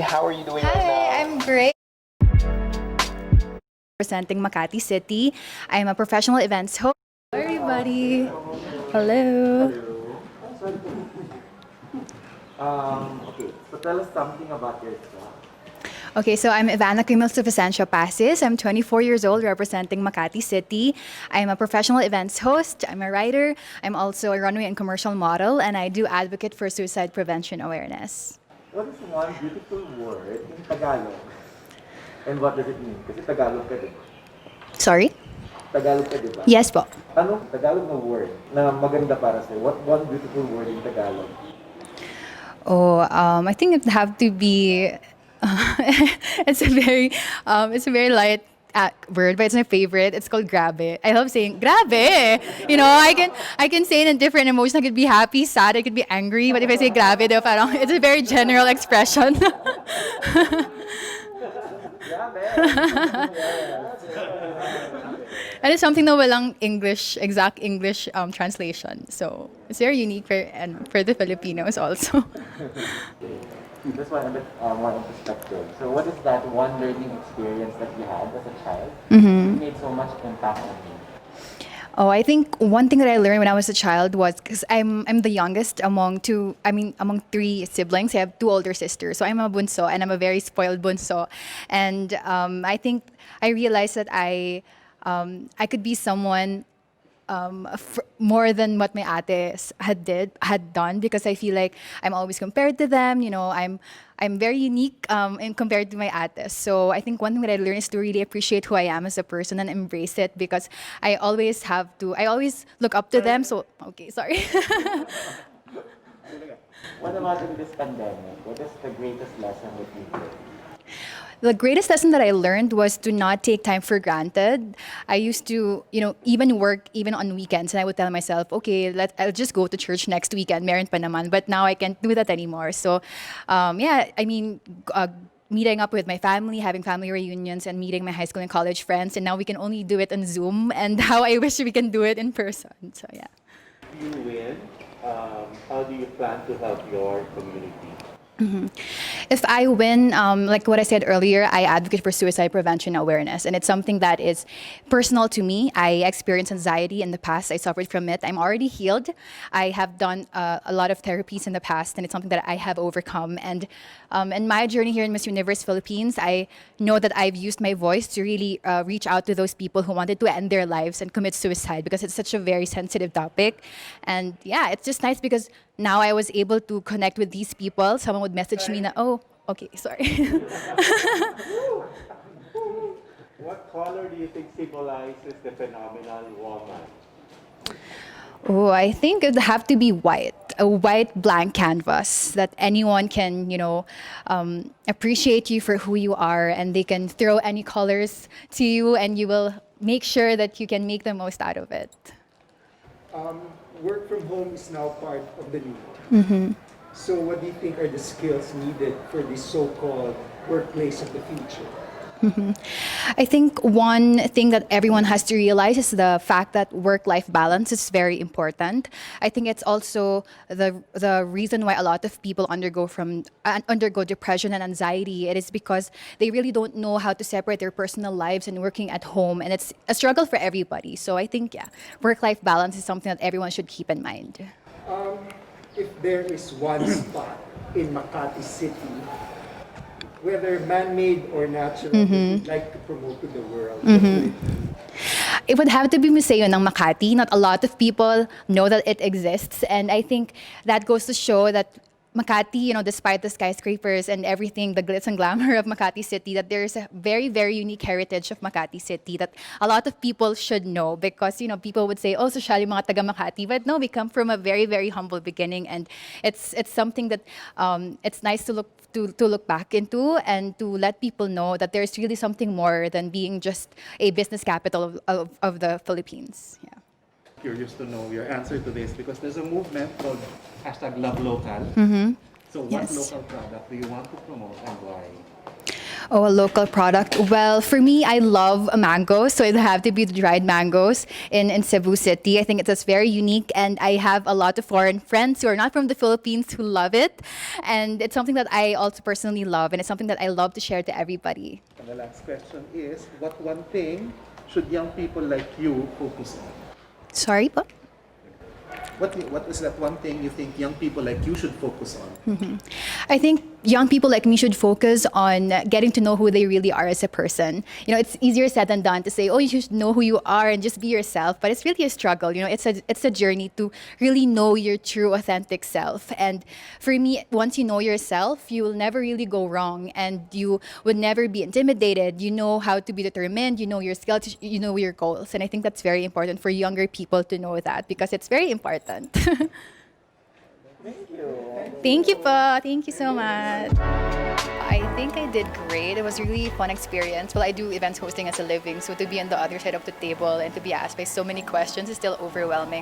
How are you doing right Hi, now? I'm great. Representing Makati City. I'm a professional events host. Hello, everybody. Hello. Okay, so tell us something about yourself. Okay, so I'm Ivanna Pacis. I'm 24 years old, representing Makati City. I'm a professional events host. I'm a writer. I'm also a runway and commercial model, and I do advocate for suicide prevention awareness. What is one beautiful word in Tagalog? And what does it mean? Kasi Tagalog ka, di ba? Sorry? Tagalog ka, di ba? Yes po. Anong Tagalog na word na maganda para sa'yo? What one beautiful word in Tagalog? Oh, I think it have to be. It's a very light word, but it's my favorite. It's called grabe. I love saying grabe. You know, I can say it in different emotions. I could be happy, sad. I could be angry. But if I say grabe, parang it's a very general expression. And it's something na walang English, exact English translation. So it's very unique for the Filipinos also. This one a bit more in perspective. So what is that one learning experience that you had as a child? Mm-hmm. It made so much impact on you. Oh, I think one thing that I learned when I was a child was because I'm the youngest among among three siblings. I have two older sisters, so I'm a bunso and I'm a very spoiled bunso, and I think I realized that I could be someone more than what my ates had done because I feel like I'm always compared to them. You know, I'm very unique in compared to my ates. So I think one thing that I learned is to really appreciate who I am as a person and embrace it because I always look up to them. So okay, sorry. What about in this pandemic? What is the greatest lesson that you learned? The greatest lesson that I learned was to not take time for granted. I used to, you know, even work even on weekends, and I would tell myself, okay, I'll just go to church next weekend, meron pa naman. But now I can't do that anymore. So, yeah, I mean, meeting up with my family, having family reunions, and meeting my high school and college friends, and now we can only do it on Zoom. And how I wish we can do it in person. So, yeah. You win, how do you plan to help your community? If I win, like what I said earlier, I advocate for suicide prevention awareness. And it's something that is personal to me. I experienced anxiety in the past. I suffered from it. I'm already healed. I have done a lot of therapies in the past, and it's something that I have overcome. And in my journey here in Miss Universe Philippines, I know that I've used my voice to really reach out to those people who wanted to end their lives and commit suicide because it's such a very sensitive topic. And yeah, it's just nice because now I was able to connect with these people. Someone would message me na, oh, okay, sorry. What color do you think symbolizes the phenomenal woman? Oh, I think it'd have to be white, a white blank canvas that anyone can, you know, appreciate you for who you are, and they can throw any colors to you, and you will make sure that you can make the most out of it. Work from home is now part of the new. So what do you think are the skills needed for this so-called workplace of the future? I think one thing that everyone has to realize is the fact that work-life balance is very important. I think it's also the reason why a lot of people undergo depression and anxiety. It is because they really don't know how to separate their personal lives and working at home, and it's a struggle for everybody. So I think yeah, work-life balance is something that everyone should keep in mind. If there is one spot in Makati City, whether man-made or natural, that you'd like to promote to the world, what would it be? It would have to be Museo ng Makati. Not a lot of people know that it exists. And I think that goes to show that Makati, you know, despite the skyscrapers and everything, the glitz and glamour of Makati City, that there's a very, very unique heritage of Makati City that a lot of people should know because, you know, people would say, oh, social yung mga taga Makati. But no, we come from a very, very humble beginning. And it's something that it's nice to look back into and to let people know that there's really something more than being just a business capital of the Philippines. Yeah. Curious to know your answer to this because there's a movement called #LoveLocal. So what Yes. local product do you want to promote and why? Oh, a local product. Well, for me, I love mangoes, so it'll have to be the dried mangoes in Cebu City. I think it's just very unique, and I have a lot of foreign friends who are not from the Philippines who love it, and it's something that I also personally love, and it's something that I love to share to everybody. And the last question is, what one thing should young people like you focus on? Sorry po? What is that one thing you think young people like you should focus on? I think young people like me should focus on getting to know who they really are as a person. You know, it's easier said than done to say, oh, you should know who you are and just be yourself. But it's really a struggle. You know, it's a journey to really know your true, authentic self. And for me, once you know yourself, you will never really go wrong, and you would never be intimidated. You know how to be determined. You know your skills. You know your goals. And I think that's very important for younger people to know that, because it's very important. Thank you. Thank you po. Thank you so much. I think I did great. It was a really fun experience. Well, I do events hosting as a living, so to be on the other side of the table and to be asked by so many questions is still overwhelming.